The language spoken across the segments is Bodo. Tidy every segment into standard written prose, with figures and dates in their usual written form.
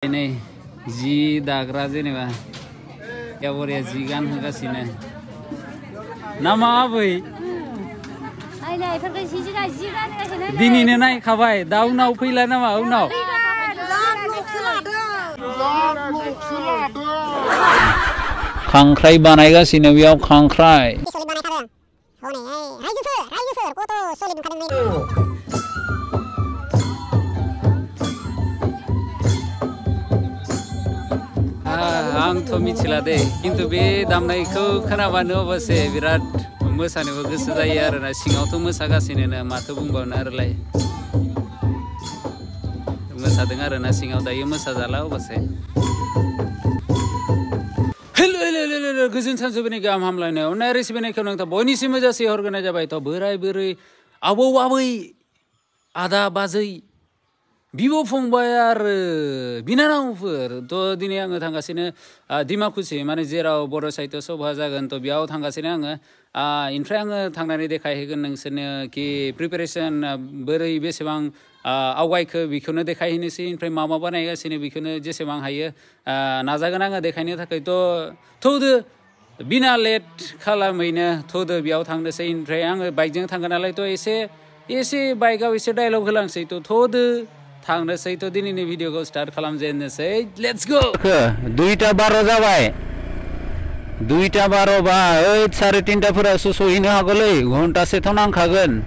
Ini ji dagra जेनेबा एवरिया ji गान होगासिनो नामा आबै दिनैनो नायखाबाय दा उनाव फैला नामा उनाव खांख्राइ बानायगासिनो बेयाव खांख्राइ आंथ' मिथिला दे खिन्थु बे दामनायखौ खोनाबानो अबसे बिराद मोसानोबो गोसो जायो आरोना सिङावथ' मोसागासिनो माथो बुंबावनो आरोलाय मोसादों आरोना सिङाव दायो मोसाजाला अबसे हेल' गोजोन सानजौफुनि गाहाम हामलायनाय अननाय रेसिपिनायखौ नोंथां बयनिसिमबो जासि हरग्रोनाय जाबाय थ' बोराय बुरै आबौ आबै आदा बाजै बिब' फंबाय आरो बिनानावफोर थ' दिनै आङो थांगासिनो डिमाकुसि माने जेराव बर' साहित्य सभा जागोन थ' बेयाव थांगासिनो आङो ओमफ्राय आङो थांनानै देखायहैगोन नोंसोरनो कि प्रिपेरेसन बोरै बेसेबां आवगायखो बेखौनो देखायहैनोसै ओमफ्राय मा बानायगासिनो बेखौनो जेसेबां हायो नाजागोन आङो देखायनो थाखाय थ'दो बिना लेट खालामैनो थ'दो बेयाव थांनोसै ओमफ्राय आङो बाइकजों थांगोन नालाय थ' एसे बाइकआव एसे डायलग होलांसै थ'दो थांनोसै थ' दिनैनि भिडिअखौ स्टार्ट खालामजेननोसै लेट्स गो 2:12 जाबाय 2:12 बा 3:30 सहैनो हागौलै घन्टासेथ' नांखागोन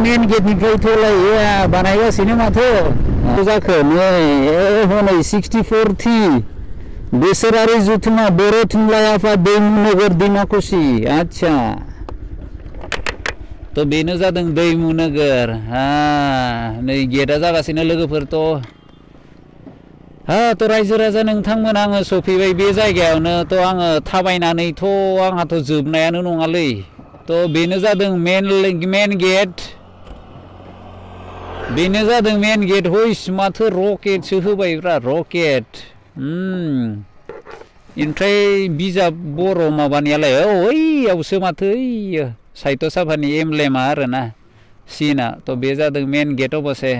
मेन गेटनिफ्राय थलायो बानायगासिनो माथो जाखो नै हनै 64थि बोसोरारि जथुम्मा बर' थुनलाइ आफाद दैमुनगर डिमाकुसि आच्छा थ' बेनो जादों दैमुनगर नै गेटआ जागासिनो लोगोफोर थ' रायजो राजा नोंथांमोन आङो सफैबाय बे जायगायावनो थ' आङो थाबायनानैथ' आंहाथ' जोबनायानो नङालै थ' बेनो जादों मेन गेट बेनो जादों मेन गेट हइस माथो रकेटसो होबायब्रा रकेट ओमफ्राय बिजाब बर' माबानियालाय ओइयावसो माथो ओइ साहित्य सभानि एमब्लेमा आरोना सिना थ' बे जादों मेन गेट अबसे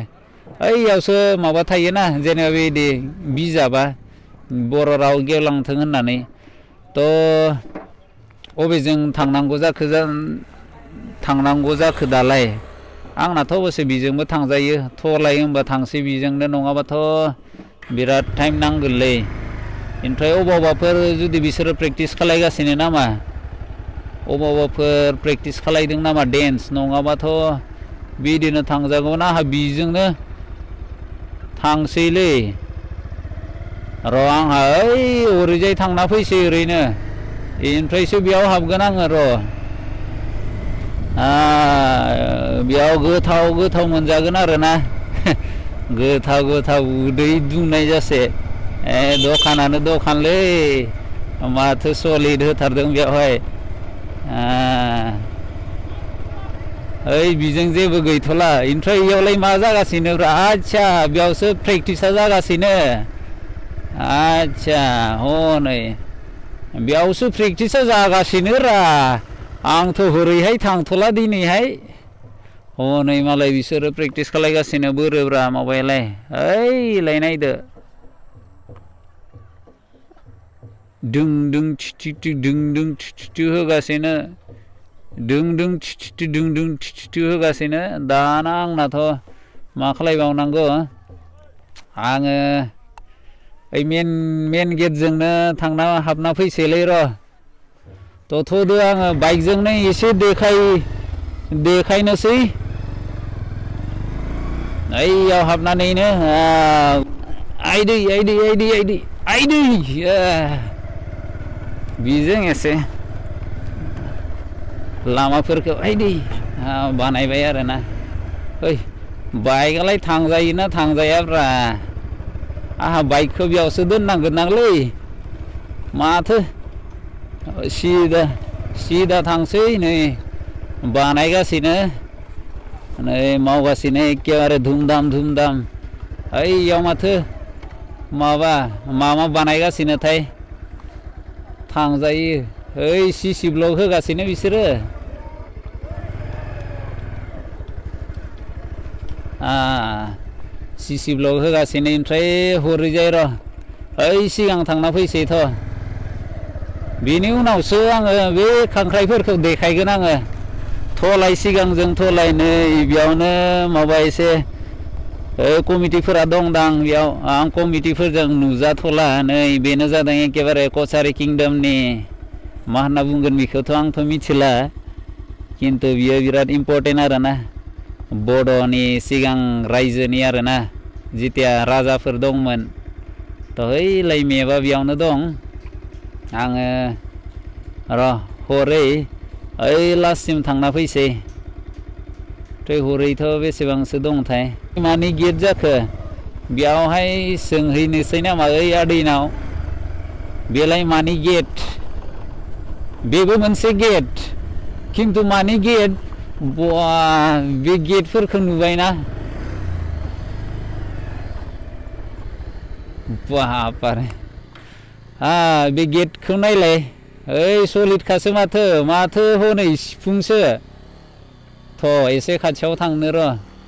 ओइयावसो माबा थायोना जेनेबा बिदि बिजाबा बर' राव गेवलांथों होननानै थ' अबेजों थांनांगौ जाखो दालाय आंनाथ' अबसे बिजोंबो थांजायो थलाय होनबा थांसै बिजोंनो नङाबाथ' बिराद टाइम नांगोनलै ओमफ्राय अबावबाफोर जुदि बिसोरो प्रेक्टिस खालायगासिनो नामा अबावबाफोर प्रेक्टिस खालायदों नामा डेन्स नङाबाथ' बिदिनो थांजागौमोन आंहा बिजोंनो थांसैलै र' आंहा ओइ ओरैजाय थांना फैसै ओरैनो ओमफ्रायसो बेयाव हाबगोन आङो र' बेयाव गोथाव मोनजागोन आरोना गोथाव उदै दुंनाय जासे दखानानो दखानलै माथो सलिड होथारदों बेवहाय ओइ बिजों जेबो गैथ'ला ओमफ्राय इयावलाय मा जागासिनो आच्छा बेयावसो प्रेक्टिसा जागासिनो आच्छा हनै बेयावसो प्रेक्टिसा जागासिनो रा आंथ' हरैहाय थांथ'ला दिनैहाय हनै मालाय बिसोरो प्रेक्टिस खालायगासिनो बोरोब्रा माबायालाय ओइलाय नायदो दुं दुं थिथिथि दुं दुं थिथिथि होगासिनो दुं दुं थिथिथि दुं दुं थिथिथि होगासिनो दाना आंनाथ' मा खालायबावनांगौ आङो ओइ मेन गेटजोंनो थांना हाबना फैसैलै र' थ'दो आङो बाइकजोंनो एसे देखायनोसै ओइयाव हाबनानैनो आइदै बिजों एसे लामाफोरखौ आइदै बानायबाय आरोना ओइ बाइकआलाय थांजायोना थांजायाब्रा आहा बाइकखौ बेयावसो दोननांगोन नांलै माथो सिदा थांसै नै बानायगासिनो नै मावगासिनो एखेबारे धुमधाम ओइयाव माथो माबा बानायगासिनोथाय थांजायो ओइ सिसि ब्लक होगासिनो बिसोरो सिसि ब्लक होगासिनो ओमफ्राय हरैजाय र' ओइ सिगां थांना फैसैथ' बेनि उनावसो आङो बे खांख्राइफोरखौ देखायगोन आङो थलाय सिगांजों थलाय नै बेयावनो माबा एसे कमिटिफोरा दंदां बेयाव आं कमिटिफोरजों नुजाथ'ला नै बेनो जादों एखेबारे कसारि किंडमनि मा होनना बुंगोन बेखौथ' आंथ' मिथिला खिन्थु बियो बिराद इम्पर्टेन्ट आरोना बड'नि सिगां रायजोनि आरोना जितिया राजाफोर दंमोन थ' ओइलाय मेपआ बेयावनो दं आङो र' हरै ओइ लास्टसिम थांना फैसै हरैथ' बेसेबांसो दंथाय मानि गेट जाखो बेयावहाय सोंहैनोसै नामा ओइ आदैनाव बेलाय मानि गेट बेबो मोनसे गेट खिन्थु मानि गेट बे गेटफोरखौ नुबायना बापारे बे गेटखौ नायलाय ओइ सलिडखासो माथो हनै सिफुंसो थ' एसे खाथियाव थांनो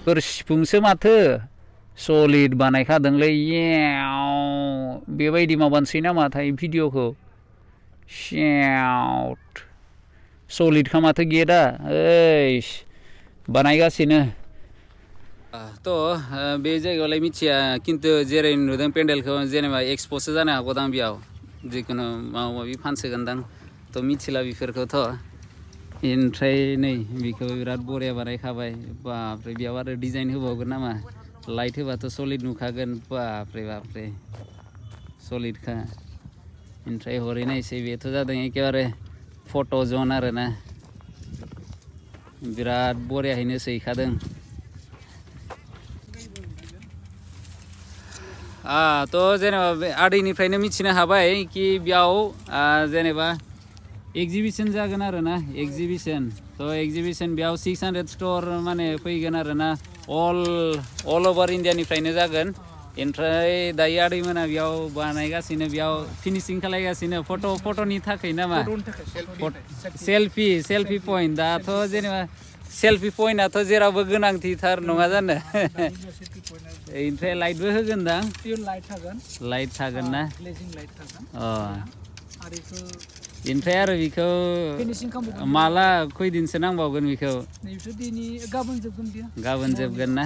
र' सिफुंसो माथो सलिड बानायखादोंलै बेबायदि माबानोसै नामाथाय भिडिअ'खौ सलिडखा माथो गेटआ ओइ बानायगासिनो थ' बे जायगायावलाय मिथिया खिन्थु जेरै नुदों पेन्डेलखौ जेनेबा एक्सप'सो जानो हागौदां बेयाव जिखुनु माबा माबि फानसोगोनदां थ' मिथिला बेफोरखौथ' ओमफ्राय नै बेखौ बिराद बरिया बानायखाबाय बापरे बेयाव आरो डिजाइन होबावगोन नामा लाइट होबाथ' सलिड नुखागोन बापरे सलिडखा ओमफ्राय हरै नायसै बेथ' जादों एखेबारे फट' जन आरोना बिराद बरियाहैनो सैखादों थ' जेनेबा बे आदैनिफ्रायनो मिथिनो हाबाय कि बेयाव जेनेबा एक्जिबिसन जागोन आरोना एक्जिबिसन थ' एक्जिबिसन बेयाव 600 स्ट'र माने फैगोन आरोना अल अभार इन्डियानिफ्रायनो जागोन ओमफ्राय दायो आदैमोना बेयाव बानायगासिनो बेयाव फिनिशिं खालायगासिनो फट'नि थाखाय नामा सेल्फि पइन्ट दाथ' जेनेबा सेल्फि पइन्टआथ' जेरावबो गोनांथिथार नङा जानो ओमफ्राय लाइटबो होगोनदां लाइट थागोन ना ओमफ्राय आरो बेखौ माला खैदिनसो नांबावगोन बेखौ गाबोन जोबगोन ना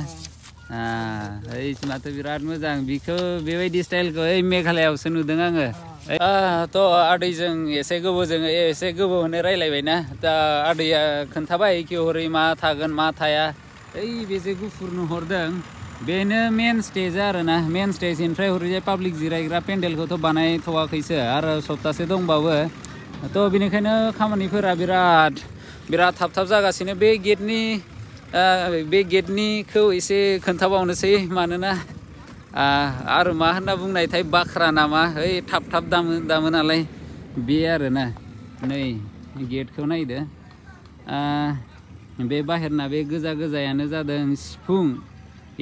ओइ माथो बिराद मोजां बेखौ बेबायदि स्टाइलखौ ओइ मेघालयावसो नुदों आङो थ' आदैजों एसे गोबावनो रायलायबायना दा आदैया खोन्थाबाय कि हरै मा थागोन मा थाया ओइ बे जे गुफुर नुहरदों बेनो मेन स्टेज आरोना मेन स्टेज ओमफ्राय हरैजाय पाब्लिक जिरायग्रा पेन्डेलखौथ' बानायथ'वाखैसो आरो सप्तासे दंबावो थ' बेनिखायनो खामानिफोरा बिराद थाब जागासिनो बे गेटनिखौ एसे खोन्थाबावनोसै मानोना आरो मा होनना बुंनायथाय बाख्रा नामा ओइ थाब दामो नालाय बे आरोना नै गेटखौ नायदो बे बाहेरना बे गोजायानो जादों सिफुं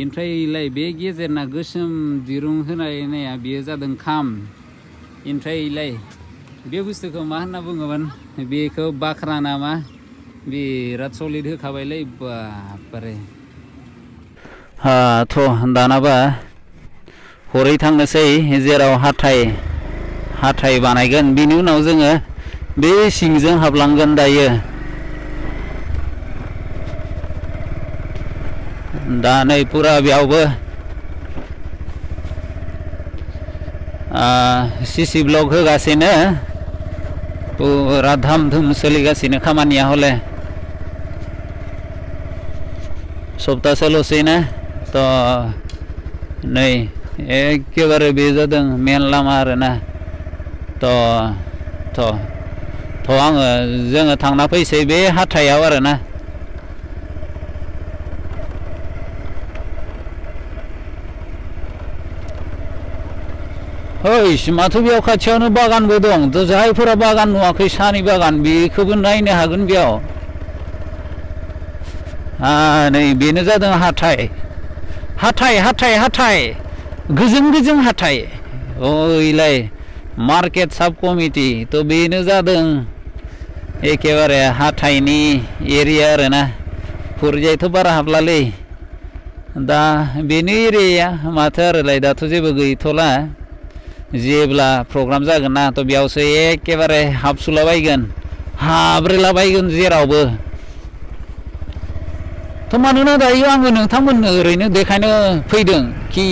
ओमफ्रायलाय बे गेजेरना गोसोम दिरुं होनाया बेयो जादों खाम ओमफ्रायलाय बे बुस्थुखौ मा होनना बुङोमोन बेखौ बाख्रा नामा बिराद सलिड होखाबायलै बापरे थ' दानाबा हरै थांनोसै जेराव हाथाय बानायगोन बिनि उनाव जोङो बे सिंजों हाबलांगोन दायो दा नै पुरा बेयावबो सिसि ब्लक होगासिनो पुरा धाम धुम सोलिगासिनो खामानिया हले सप्तासेल'सैना थ' नै एखेबारे बे जादों मेन लामा आरोना थ' जोङो थांना फैसै बे हाथायाव आरोना हैस माथो बेयाव खाथियावनो बागानबो दं थ' जायफोरा बागान नुवाखै साहानि बागान बेखौबो नायनो हागोन बेयाव नै बेनो जादों हाथाय गोजों हाथाय ओइलाय मार्केट साब कमिटि थ' बेनो जादों एखेबारे हाथायनि एरिया आरोना फुरजायथ' बारा हाबलालै दा बेनो एरियाया माथो आरोलाय दाथ' जेबो गैथ'ला जेब्ला प्रग्राम जागोन ना थ' बेयावसो एखेबारे हाबसुलाबायगोन हाब्रेलाबायगोन जेरावबो थ' मानोना दायो आङो नोंथांमोननो ओरैनो देखायनो फैदों कि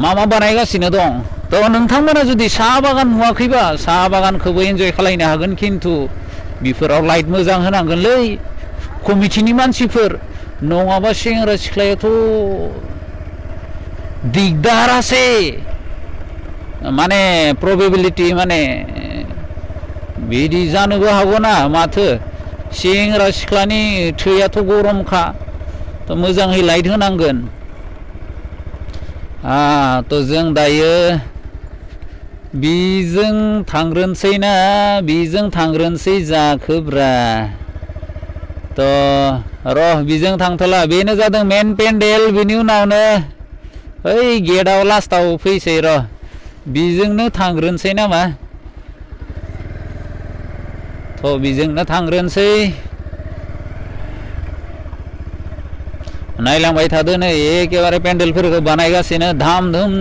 मा बानायगासिनो दं थ' नोंथांमोना जुदि साहा बागान नुवाखैबा साहा बागानखौबो एन्जय खालायनो हागोन खिन्थु बेफोराव लाइट मोजां होनांगोनलै कमिटिनि मानसिफोर नङाबा सेंग्रा सिख्लायाथ' दिगदारासै माने प्रबेबिलिटि माने बिदि जानोबो हागौ ना माथो सेंग्रा सिख्लानि थैयाथ' गरमखा थ' मोजाङै लाइट होनांगोन थ' जों दायो बिजों थांग्रोनोसै जाखोब्रा थ' र' बिजों थांथ'ला बेनो जादों मेन पेन्डेल बिनि उनावनो ओइ गेटआव लास्टाव फैसै र' बिजोंनो थांग्रोनोसै नामा थ' बिजोंनो थांग्रोनोसै नायलांबाय थादो नै एखेबारे पेन्डेलफोरखौ बानायगासिनो धाम धुम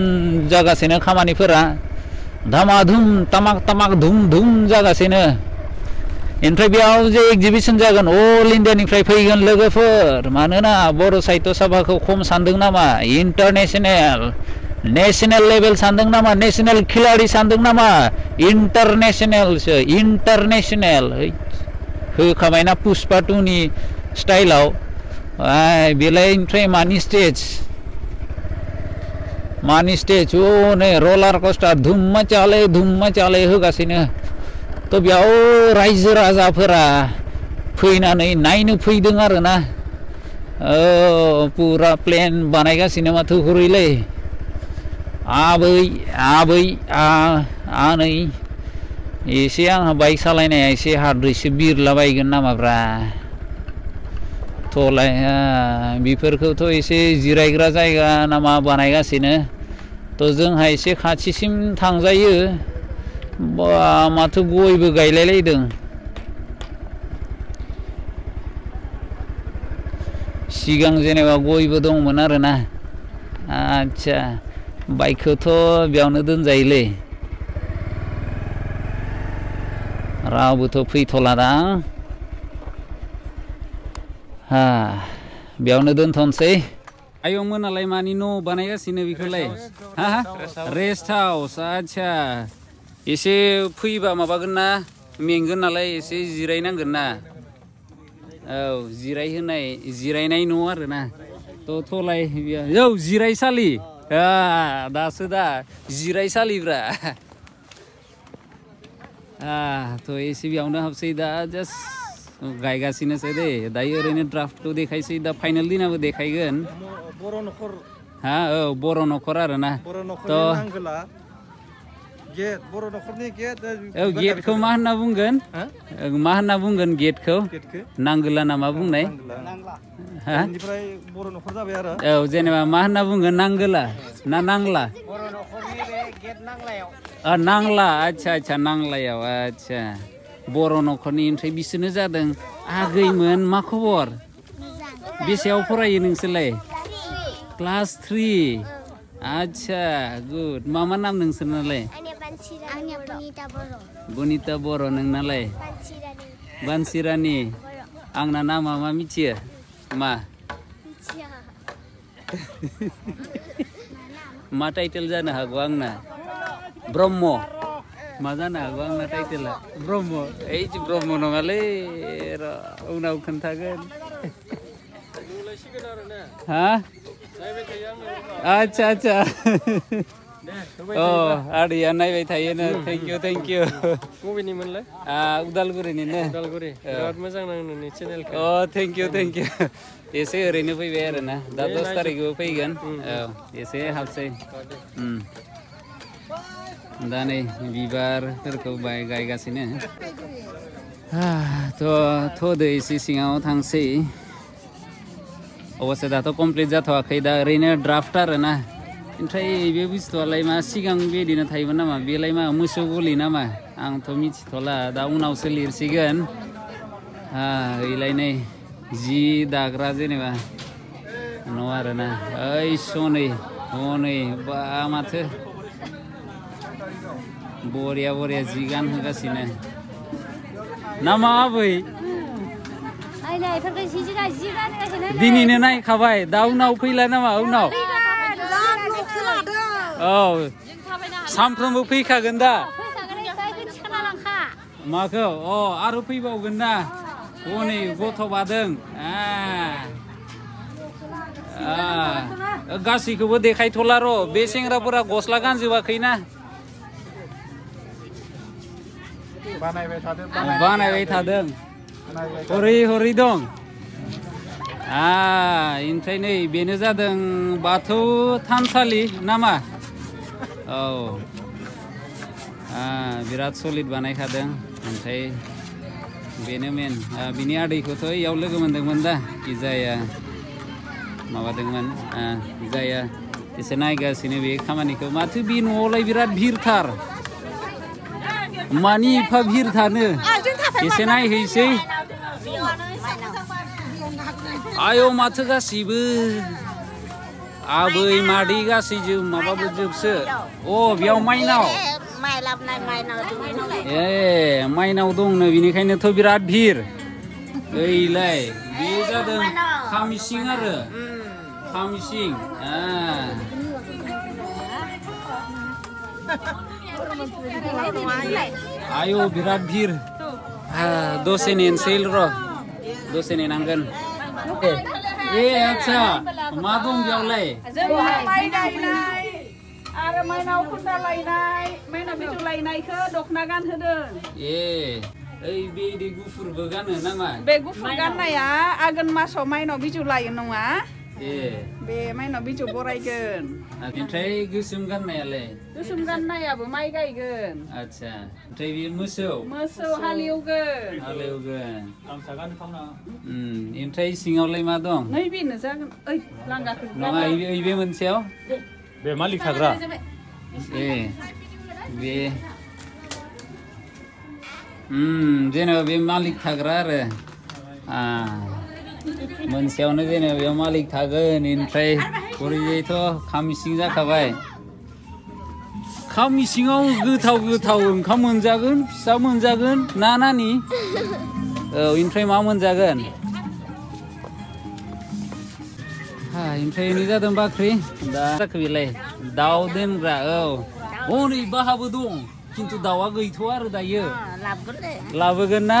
जागासिनो खामानिफोरा धामाधुम तामाक धुम जागासिनो ओमफ्राय बेयाव जे एक्जिबिसन जागोन अल इन्डियानिफ्राय फैगोन लोगोफोर मानोना बर' साहित्य सभाखौ खम सानदों नामा नेशनेल लेभेल सानदों नामा नेशनेल खिलाड़ी सानदों नामा इन्टारनेशनेल होखाबायना पुष्पा 2नि स्टाइलाव बेलाय ओमफ्राय मानि स्टेज नै रलार कस्टार धुम्मा चाले होगासिनो थ' बेयाव रायजो राजाफोरा फैनानै नायनो फैदों आरोना पुरा प्लेन बानायगासिनो माथो हरैलै आनै एसे आंहा बाइक सालायनाया एसे हाद्रैसो बिरलाबायगोन नामाब्रा थ'लाय बेफोरखौथ' एसे जिरायग्रा जायगा नामा बानायगासिनो थ' जोंहा एसे खाथिसिम थांजायो माथो गयबो गायलायलायदों सिगां जेनेबा गयबो दंमोन आरोना आच्छा बाइकखौथ' बेयावनो दोनजायोलै रावबोथ' फैथ'लादां बेयावनो दोनथ'नोसै आयं मोनालाय मानि न' बानायगासिनो बेखौलाय रेस्ट हाउस आच्छा एसे फैबा माबागोन ना मेंगोन नालाय एसे जिरायनांगोन ना जिरायनाय न' आरोना थ'लाय जिरायसालि दासो दा जिरायसालिब्रा थ' एसे बेयावनो हाबसै दा जास्ट गायगासिनोसै दे दायो ओरैनो ड्राफ्टखौ देखायसै दा फाइनेल दिनाबो देखायगोन बर' न'खर बर' न'खर आरोना बर' न'खरनि गेटखौ मा होनना बुंगोन गेटखौ नांगोला ना मा बुंनाय बर' न'खर जाबाय आरो जेनेबा मा होनना बुंगोन नांगोला ना नांला बर' न'खरनि बे गेट नांलायाव नांला आच्छा नांलायाव आच्छा बर' न'खरनि ओमफ्राय बिसोरनो जादों आगैमोन मा खबर बेसेयाव फरायो नोंसोरलाय क्लास 3 आच्छा गुड मा नाम नोंसोरनालाय बनिता बर' नोंनालाय बानसिरानि आंना नामा मा मिथियो मा मा टाइटेल जानो हागौ आंना ब्रह्म मा जानो हागौ आंना टाइटेला ब्रह्म ओइ ब्रह्म नङालै र' उनाव खोन्थागोन हा आच्छा आच्छा अ आदैया नायबाय थायोनो थेंक इउ बबेनिमोनलाय उदालगुरिनिनो उदालगुरि बिराद मोजां नाङो नोंनि चेनेलखौ थेंक इउ एसे ओरैनो फैबाय आरोना दा 10 तारिखआव फैगोन औ एसे हाबसै दा नै बिबारफोरखौ गायगासिनो थ'दो एसे सिङाव थांसै अबसे दाथ' कमप्लिट जाथ'वाखै दा ओरैनो ड्राफ्ट आरोना ओमफ्राय बे बुस्थुआलाय मा सिगां बेबायदिनो थायोमोन नामा बेलाय मा मोसौ गलि नामा आंथ' मिथिथ'ला दा उनावसो लिरसिगोन ओइलाय नै जि दाग्रा जेनेबा न' आरोना ओइ हनै बा माथो बरिया जि गानहोगासिनो नामा आबै दिनैनो नायखाबाय दा उनाव फैला नामा उनाव औ सानफ्रोमबो फैखागोन दा माखौ आरो फैबावगोन ना हनै गथ' बादों गासैखौबो देखायथ'ला र' बे सेंग्राफोरा गस्ला गानजोबाखैना बानायबाय थादों हरै दं ओमफ्राय नै बेनो जादों बाथौ थानसालि नामा औ बिराद सलिड बानायखादों ओमफ्राय बेनो मेन बिनि आदैखौथ' इयाव लोगो मोनदोंमोन दा जाया माबादोंमोन जाया एसे नायगासिनो बे खामानिखौ माथो बे न'आवलाय बिराद भिरथार मानि एफा भिर थानो एसे नायहैसै आयौ माथो गासैबो आबै मादै गासैजों माबाबोजोबसो बेयाव माइनाव माइनाव दंनो बिनिखायनोथ' बिराद भिर ओइलाय बे जादों खामिसिं आरो खामिसिं आयौ बिराद भिर दसे नेनसै र' दसे नेनांगोन आच्छा मा दं बेयावलाय माइ गायनाय आरो माइनाव खुन्दा लायनाय माइनाव बिजौ लायनायखौ दखना गानहोदों ओइ बे गुफुरबो गानो नामा बे गुफुर गाननाया आघोन मासाव माइनाव बिजौ लायो नङा बे माइनाव बिजौ बरायगोन ओमफ्राय गोसोम गाननायालाय गोसोम गाननायाबो माइ गायगोन आच्छा ओमफ्राय बे मोसौ हालेवगोन गामसा गानथावना ओमफ्राय सिङावलाय मा दं नै बेनो जागोन ओइ लांगाखौ नङा बे मोनसेयाव बे मालिक थाग्रा बे जेनेबा बे मालिक थाग्रा आरो मोनसेयावनो जेनेबा बेयाव मालिक थागोन ओमफ्राय ओरैजायथ' खामिसिं जाखाबाय खामिसिङाव गोथाव ओंखाम मोनजागोन फिसा मोनजागोन नानि ओमफ्राय मा मोनजागोन ओमफ्राय नै जादों बाख्रि दा जाखो बेलाय दाउ दोनग्रा हनै बाहाबो दं खिन्थु दाउआ गैथ'आ आरो दायो लाबोगोन ना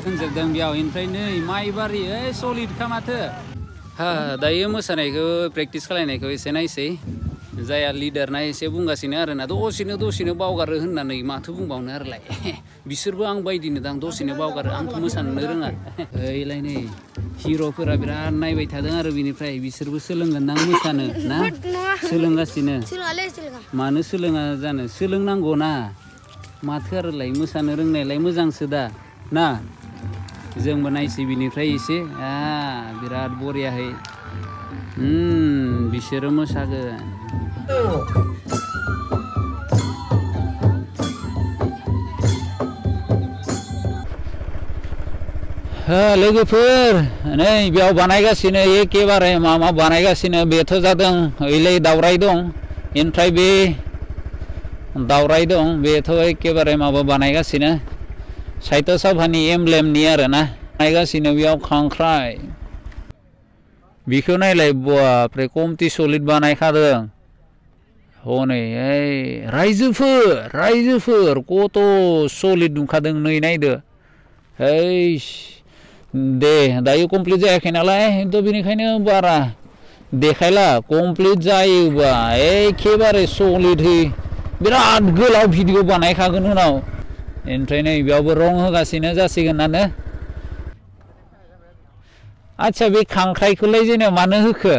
होनजोबदों बेयाव ओमफ्राय नै माइबारि सलिडखा माथो दायो मोसानायखौ प्रेक्टिस खालायनायखौ एसे नायसै जाया लिडारना एसे बुंगासिनो आरोना दसेनो बावगारो होननानै माथो बुंबावनो आरोलाय बिसोरबो आं बायदिनो दां दसेनो बावगारो आंथ' मोसानो रोङा ओइलाय नै हिर'फोरा बिराद नायबाय थादों आरो बिनिफ्राय बिसोरबो सोलोंगोन दां मोसानो ना सोलोंगासिनो मानो सोलोङा जानो सोलोंनांगौ ना माथो आरोलाय मोसानो रोंनायलाय मोजांसो दा ना जोंबो नायसै बिनिफ्राय एसे बिराद बरियाहै बिसोरो मोसागोन लोगोफोर नै बेयाव बानायगासिनो एखेबारे मा बानायगासिनो बेथ' जादों ओइलाय दावराय दं ओमफ्राय बे दावराय दं बेथ' एखेबारे माबा बानायगासिनो साहित्य सभानि एमब्लेमनि आरोना बानायगासिनो बेयाव खांख्राइ बेखौ नायलाय बापरे कमथि सलिड बानायखादों हनै रायजोफोर कत सलिड नुखादों नै नायदो दे दायो कमप्लिट जायाखै नालाय थ' बेनिखायनो बारा देखायला कमप्लिट जायोबा एखेबारे सलिडहै बिराद गोलाव भिडिअ बानायखागोन उनाव ओमफ्राय नै बेयावबो रं होगासिनो जासिगोनानो आच्छा बे खांख्राइखौलाय जेनेबा मानो होखो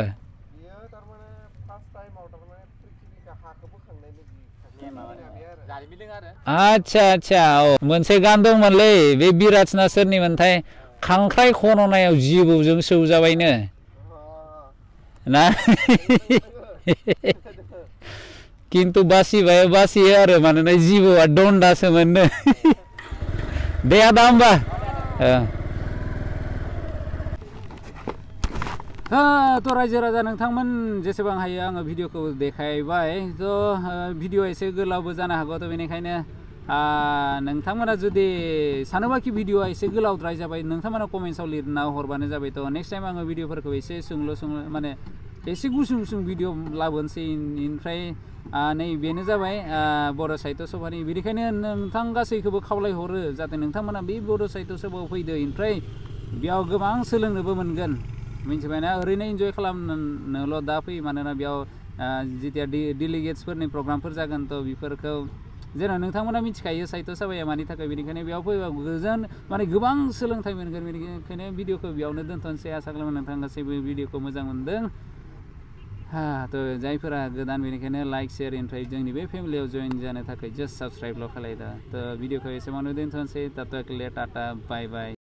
आच्छा मोनसे गान दंमोनलै बे बिराज नार्जारिनिमोनथाय खांख्राइ खन'नायाव जिबौजों सौजाबायनो ना किन्तु बासियो आरो मानोना जिबौआ दन्दासोमोननो दे आदा होमबा तो रायजो राजा नोंथांमोन जेसेबां हायो आङो भिडिअखौ देखायबाय तो भिडिअ एसे गोलावबो जानो हागौ तो बेनिखायनो नोंथांमोना जुदि सानोबाखि भिडिअआ एसे गोलावद्राय जाबाय नोंथांमोना कमेन्ट्सआव लिरना हरबानो जाबाय तो नेक्स्ट टाइम आङो भिडिअफोरखौ एसे सोंल' माने एसे गुसुं भिडिअ लाबोनोसै ओमफ्राय नै बेनो जाबाय बर' साहित्य सभानि बेनिखायनो नोंथां गासैखौबो खावलायहरो जाहाथे नोंथांमोना बे बर' साहित्य सभायाव फैदो ओमफ्राय बेयाव गोबां सोलोंनोबो मोनगोन मिथिबायना ओरैनो इन्जय खालामनोल' दा फै मानोना बेयाव जेथिया डेलिगेट्सफोरनि प्रग्रामफोर जागोन तो बेफोरखौ जेन' नोंथांमोना मिथिखायो साहित्य सभाया मानि थाखाय बेनिखायनो बेयाव फैबा माने गोबां सोलोंथाइ मोनगोन बेनिखायनो भिडिअखौ बेयावनो दोनथ'नोसै आसा खालामो नोंथां गासैबो भिडिअखौ मोजां मोनदों तो जायफोरा गोदान बेनिखायनो लाइक शेयार ओमफ्राय जोंनि बे फेमिलियाव जइन जानो थाखाय जास्ट साबस्क्राइबल' खालायदा तो भिडिअखौ एसेबांनो दोनथ'नोसै टाटा बाय बाय